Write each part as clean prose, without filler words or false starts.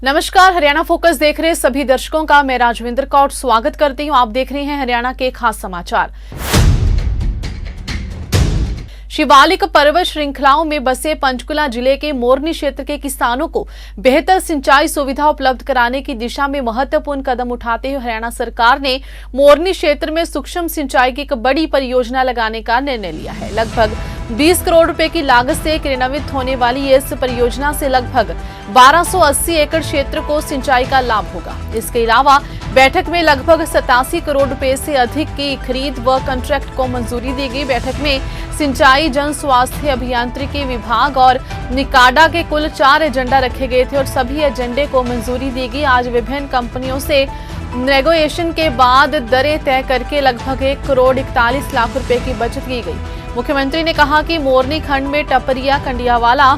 नमस्कार, हरियाणा फोकस देख रहे सभी दर्शकों का मैं राजविंदर कौर स्वागत करती हूं। आप देख रहे हैं हरियाणा के खास समाचार। शिवालिक पर्वत श्रृंखलाओं में बसे पंचकुला जिले के मोरनी क्षेत्र के किसानों को बेहतर सिंचाई सुविधा उपलब्ध कराने की दिशा में महत्वपूर्ण कदम उठाते हुए हरियाणा सरकार ने मोरनी क्षेत्र में सूक्ष्म सिंचाई की एक बड़ी परियोजना लगाने का निर्णय लिया है। लगभग 20 करोड़ रुपए की लागत से क्रियान्वित होने वाली इस परियोजना से लगभग 1280 एकड़ क्षेत्र को सिंचाई का लाभ होगा। इसके अलावा बैठक में लगभग 87 करोड़ रुपए से अधिक की खरीद व कॉन्ट्रैक्ट को मंजूरी दी गई। बैठक में सिंचाई, जन स्वास्थ्य अभियांत्रिकी विभाग और निकाडा के कुल 4 एजेंडा रखे गए थे और सभी एजेंडे को मंजूरी दी गई। आज विभिन्न कंपनियों से नेगोशिएशन के बाद दरें तय करके लगभग 1 करोड़ 41 लाख रुपए की बचत की गई। मुख्यमंत्री ने कहा कि मोरनी खंड में टपरिया, कंडियावाला,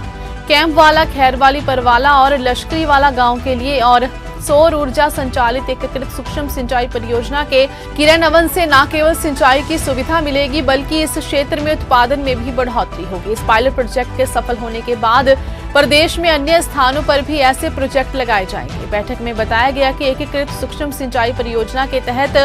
कैंपवाला, खैरवाली, परवाला और लश्करी वाला गांव के लिए और सौर ऊर्जा संचालित एकीकृत सूक्ष्म सिंचाई परियोजना के क्रियान्वयन से न केवल सिंचाई की सुविधा मिलेगी बल्कि इस क्षेत्र में उत्पादन में भी बढ़ोतरी होगी। इस पायलट प्रोजेक्ट के सफल होने के बाद प्रदेश में अन्य स्थानों पर भी ऐसे प्रोजेक्ट लगाए जाएंगे। बैठक में बताया गया कि एकीकृत सूक्ष्म सिंचाई परियोजना के तहत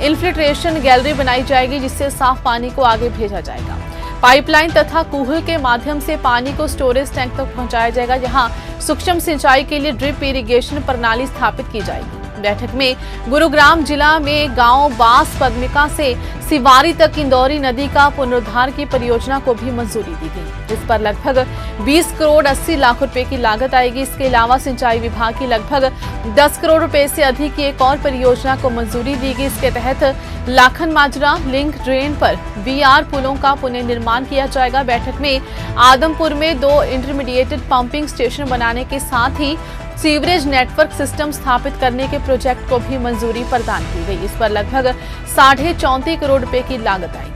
इन्फिल्ट्रेशन गैलरी बनाई जाएगी जिससे साफ पानी को आगे भेजा जाएगा। पाइपलाइन तथा कूहल के माध्यम से पानी को स्टोरेज टैंक तक पहुंचाया जाएगा जहां सूक्ष्म सिंचाई के लिए ड्रिप इरिगेशन प्रणाली स्थापित की जाएगी। बैठक में गुरुग्राम जिला में गांव बास पद्मिका से सिवारी तक इंदौरी नदी का पुनरुद्धार की परियोजना को भी मंजूरी दी गई। इस पर लगभग 20 करोड़ 80 लाख रुपए की लागत आएगी। इसके अलावा सिंचाई विभाग की लगभग 10 करोड़ रुपए से अधिक की एक और परियोजना को मंजूरी दी गई। इसके तहत लाखन माजरा लिंक ड्रेन पर बीआर पुलों का पुनर्निर्माण किया जाएगा। बैठक में आदमपुर में 2 इंटरमीडिएटेड पंपिंग स्टेशन बनाने के साथ ही सीवरेज नेटवर्क सिस्टम स्थापित करने के प्रोजेक्ट को भी मंजूरी प्रदान की गई। इस पर लगभग 34.5 करोड़ रुपए की लागत आई।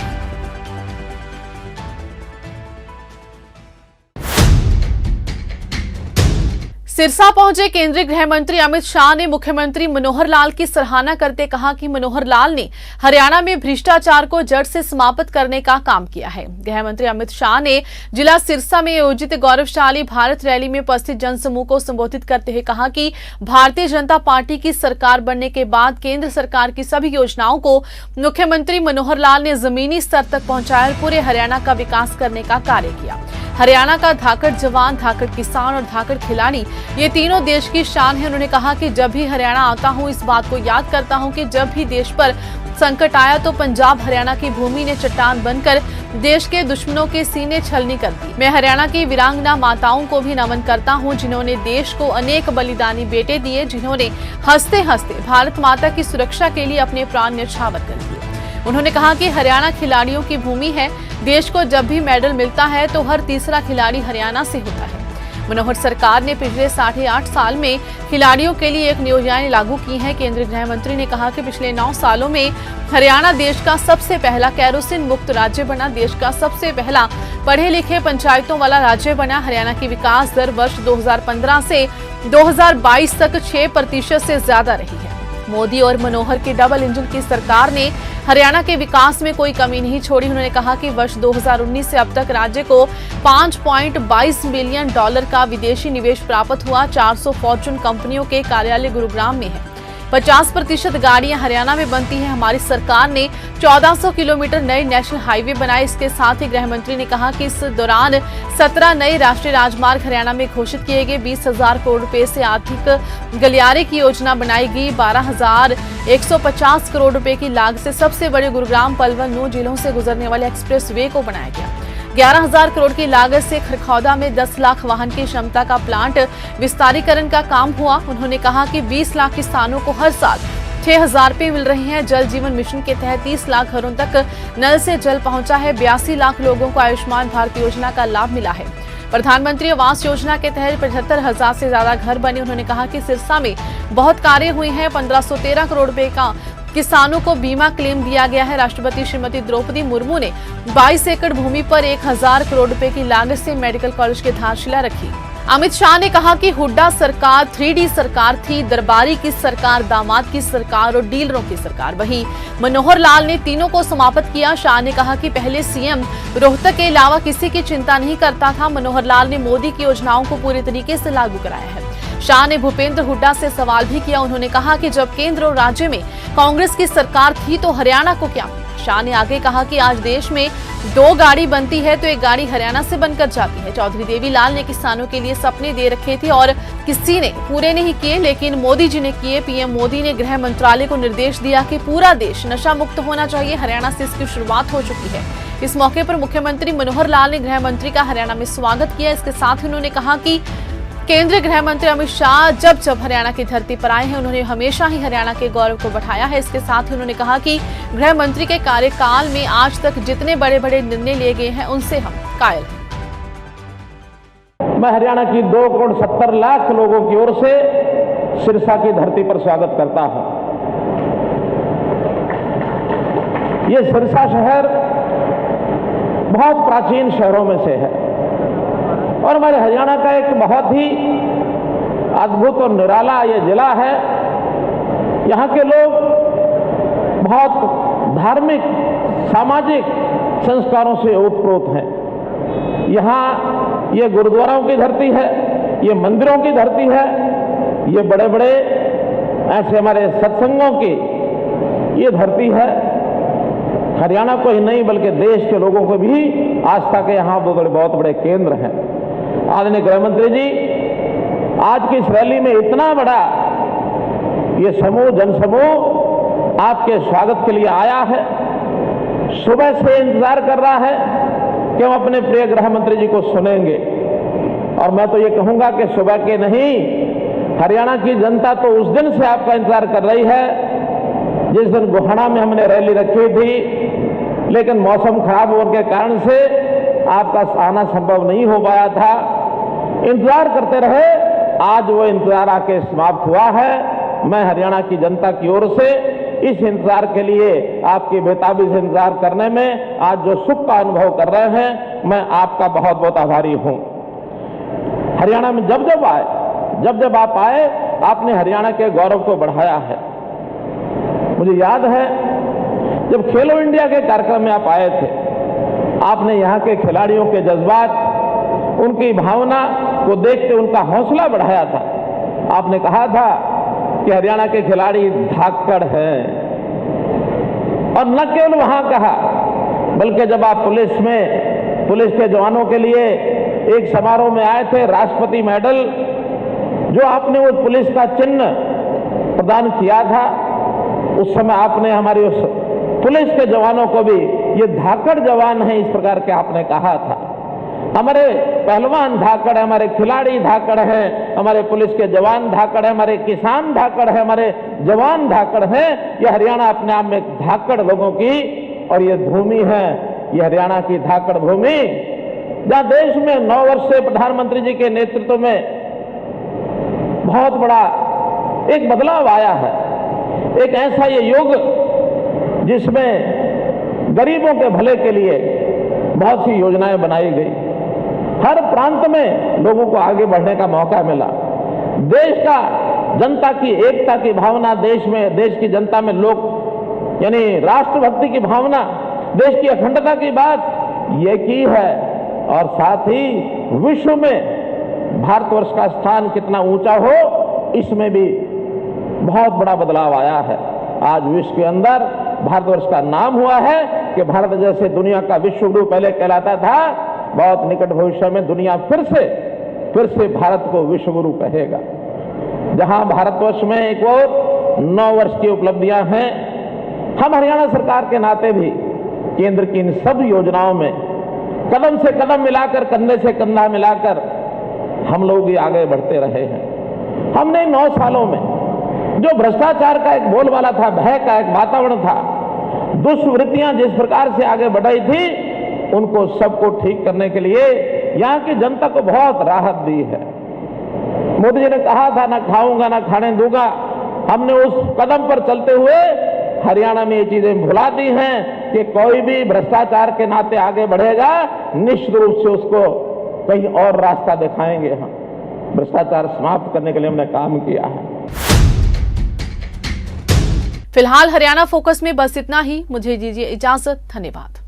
सिरसा पहुंचे केंद्रीय गृह मंत्री अमित शाह ने मुख्यमंत्री मनोहर लाल की सराहना करते कहा कि मनोहर लाल ने हरियाणा में भ्रष्टाचार को जड़ से समाप्त करने का काम किया है। गृह मंत्री अमित शाह ने जिला सिरसा में आयोजित गौरवशाली भारत रैली में उपस्थित जनसमूह को संबोधित करते हुए कहा कि भारतीय जनता पार्टी की सरकार बनने के बाद केंद्र सरकार की सभी योजनाओं को मुख्यमंत्री मनोहर लाल ने जमीनी स्तर तक पहुंचाया और पूरे हरियाणा का विकास करने का कार्य किया। हरियाणा का धाकड़ जवान, धाकड़ किसान और धाकड़ खिलाड़ी ये तीनों देश की शान है। उन्होंने कहा कि जब भी हरियाणा आता हूं इस बात को याद करता हूं कि जब भी देश पर संकट आया तो पंजाब हरियाणा की भूमि ने चट्टान बनकर देश के दुश्मनों के सीने छलनी कर दी। मैं हरियाणा की वीरांगना माताओं को भी नमन करता हूं जिन्होंने देश को अनेक बलिदानी बेटे दिए, जिन्होंने हंसते हंसते भारत माता की सुरक्षा के लिए अपने प्राण न्यौछावर कर दिए। उन्होंने कहा कि हरियाणा खिलाड़ियों की भूमि है। देश को जब भी मेडल मिलता है तो हर तीसरा खिलाड़ी हरियाणा से होता है। मनोहर सरकार ने पिछले 8.5 साल में खिलाड़ियों के लिए एक योजनाएं लागू की हैं। केंद्रीय गृह मंत्री ने कहा कि पिछले 9 सालों में हरियाणा देश का सबसे पहला केरोसिन मुक्त राज्य बना, देश का सबसे पहला पढ़े लिखे पंचायतों वाला राज्य बना। हरियाणा की विकास दर वर्ष 2015 से 2022 तक 6% से ज्यादा रही है। मोदी और मनोहर की डबल इंजन की सरकार ने हरियाणा के विकास में कोई कमी नहीं छोड़ी। उन्होंने कहा कि वर्ष 2019 से अब तक राज्य को $5.22 बिलियन का विदेशी निवेश प्राप्त हुआ। 400 फॉर्च्यून कंपनियों के कार्यालय गुरुग्राम में है। 50% गाड़ियां हरियाणा में बनती हैं। हमारी सरकार ने 1400 किलोमीटर नए नेशनल हाईवे बनाए। इसके साथ ही गृह मंत्री ने कहा कि इस दौरान 17 नए राष्ट्रीय राजमार्ग हरियाणा में घोषित किए गए। 20,000 करोड़ रुपए से आर्थिक गलियारे की योजना बनाई गई। 12,150 करोड़ रुपए की लागत से सबसे बड़े गुरुग्राम, पलवल, नूंह जिलों से गुजरने वाले एक्सप्रेस वे को बनाया गया। 11,000 करोड़ की लागत से खरखौदा में 10 लाख वाहन की क्षमता का प्लांट विस्तारीकरण का काम हुआ। उन्होंने कहा कि 20 लाख किसानों को हर साल 6,000 रुपए मिल रहे हैं। जल जीवन मिशन के तहत 30 लाख घरों तक नल से जल पहुंचा है। 82 लाख लोगों को आयुष्मान भारत योजना का लाभ मिला है। प्रधानमंत्री आवास योजना के तहत 75,000 से ज्यादा घर बने। उन्होंने कहा कि सिरसा में बहुत कार्य हुए हैं। 1513 करोड़ रुपए का किसानों को बीमा क्लेम दिया गया है। राष्ट्रपति श्रीमती द्रौपदी मुर्मू ने 22 एकड़ भूमि पर 1,000 करोड़ रुपए की लागत से मेडिकल कॉलेज की आधारशिला रखी। अमित शाह ने कहा कि हुड्डा सरकार 3D सरकार थी, दरबारी की सरकार, दामाद की सरकार और डीलरों की सरकार। वहीं मनोहर लाल ने तीनों को समाप्त किया। शाह ने कहा कि पहले सीएम रोहतक के अलावा किसी की चिंता नहीं करता था। मनोहर लाल ने मोदी की योजनाओं को पूरी तरीके से लागू कराया है। शाह ने भूपेंद्र हुड्डा से सवाल भी किया। उन्होंने कहा कि जब केंद्र और राज्य में कांग्रेस की सरकार थी तो हरियाणा को क्या। शाह ने आगे कहा कि आज देश में 2 गाड़ी बनती है तो एक गाड़ी हरियाणा से बनकर जाती है। चौधरी देवीलाल ने किसानों के लिए सपने दे रखे थे और किसी ने पूरे नहीं किए, लेकिन मोदी जी ने किए। पीएम मोदी ने गृह मंत्रालय को निर्देश दिया कि पूरा देश नशा मुक्त होना चाहिए। हरियाणा से इसकी शुरुआत हो चुकी है। इस मौके पर मुख्यमंत्री मनोहर लाल ने गृह मंत्री का हरियाणा में स्वागत किया। इसके साथ ही उन्होंने कहा कि केंद्रीय गृह मंत्री अमित शाह जब जब हरियाणा की धरती पर आए हैं उन्होंने हमेशा ही हरियाणा के गौरव को बढ़ाया है। इसके साथ ही उन्होंने कहा कि गृह मंत्री के कार्यकाल में आज तक जितने बड़े बड़े निर्णय लिए गए हैं उनसे हम कायल हैं। मैं हरियाणा की 2,70,00,000 लोगों की ओर से सिरसा की धरती पर स्वागत करता हूं। ये सिरसा शहर बहुत प्राचीन शहरों में से है और हमारे हरियाणा का एक बहुत ही अद्भुत और निराला ये जिला है। यहाँ के लोग बहुत धार्मिक, सामाजिक संस्कारों से ओतप्रोत हैं। यहाँ ये गुरुद्वाराओं की धरती है, ये मंदिरों की धरती है, ये बड़े बड़े ऐसे हमारे सत्संगों की ये धरती है। हरियाणा को ही नहीं बल्कि देश के लोगों को भी आस्था के यहाँ बहुत बड़े केंद्र हैं। आदरणीय गृह मंत्री जी, आज की इस रैली में इतना बड़ा ये समूह, जनसमूह आपके स्वागत के लिए आया है। सुबह से इंतजार कर रहा है कि हम अपने प्रिय गृह मंत्री जी को सुनेंगे। और मैं तो ये कहूंगा कि सुबह के नहीं, हरियाणा की जनता तो उस दिन से आपका इंतजार कर रही है जिस दिन गोहाना में हमने रैली रखी थी, लेकिन मौसम खराब होने के कारण से आपका आना संभव नहीं हो पाया था। इंतजार करते रहे, आज वो इंतजार आके समाप्त हुआ है। मैं हरियाणा की जनता की ओर से इस इंतजार के लिए, आपकी बेताबी से इंतजार करने में आज जो सुख का अनुभव कर रहे हैं, मैं आपका बहुत बहुत आभारी हूं। हरियाणा में जब जब आप आए, आपने हरियाणा के गौरव को बढ़ाया है। मुझे याद है जब खेलो इंडिया के कार्यक्रम में आप आए थे, आपने यहाँ के खिलाड़ियों के जज्बात, उनकी भावना को देखते उनका हौसला बढ़ाया था। आपने कहा था कि हरियाणा के खिलाड़ी धाकड़ हैं, और न केवल वहां कहा बल्कि जब आप पुलिस के जवानों के लिए एक समारोह में आए थे, राष्ट्रपति मेडल जो आपने वो पुलिस का चिन्ह प्रदान किया था, उस समय आपने हमारी उस पुलिस के जवानों को भी ये धाकड़ जवान है इस प्रकार के आपने कहा था। हमारे पहलवान धाकड़ है, हमारे खिलाड़ी धाकड़ हैं, हमारे पुलिस के जवान धाकड़ है, हमारे किसान धाकड़ है, हमारे जवान धाकड़ हैं। ये हरियाणा अपने आप में धाकड़ लोगों की और ये भूमि है, ये हरियाणा की धाकड़ भूमि, जहां देश में 9 वर्ष से प्रधानमंत्री जी के नेतृत्व में बहुत बड़ा एक बदलाव आया है। एक ऐसा ये युग जिसमें गरीबों के भले के लिए बहुत सी योजनाएं बनाई गई, हर प्रांत में लोगों को आगे बढ़ने का मौका मिला। देश का जनता की एकता की भावना, देश की जनता में लोग यानी राष्ट्रभक्ति की भावना, देश की अखंडता की बात ये की है। और साथ ही विश्व में भारतवर्ष का स्थान कितना ऊंचा हो, इसमें भी बहुत बड़ा बदलाव आया है। आज विश्व के अंदर भारतवर्ष का नाम हुआ है कि भारत जैसे दुनिया का विश्व गुरु पहले कहलाता था, बहुत निकट भविष्य में दुनिया फिर से भारत को विश्व गुरु कहेगा। जहां भारतवर्ष में एक और 9 वर्ष की उपलब्धियां हैं, हम हरियाणा सरकार के नाते भी केंद्र की इन सब योजनाओं में कदम से कदम मिलाकर, कंधे से कंधा मिलाकर हम लोग भी आगे बढ़ते रहे हैं। हमने 9 सालों में जो भ्रष्टाचार का एक बोलबाला था, भय का एक वातावरण था, दुष्वृत्तियां जिस प्रकार से आगे बढ़ रही थी, उनको सबको ठीक करने के लिए यहाँ की जनता को बहुत राहत दी है। मोदी जी ने कहा था, ना खाऊंगा ना खाने दूंगा। हमने उस कदम पर चलते हुए हरियाणा में ये चीजें भुला दी हैं कि कोई भी भ्रष्टाचार के नाते आगे बढ़ेगा, निश्चित रूप से उसको कहीं और रास्ता दिखाएंगे। हम भ्रष्टाचार समाप्त करने के लिए हमने काम किया है। फिलहाल हरियाणा फोकस में बस इतना ही। मुझे दीजिए इजाजत। धन्यवाद।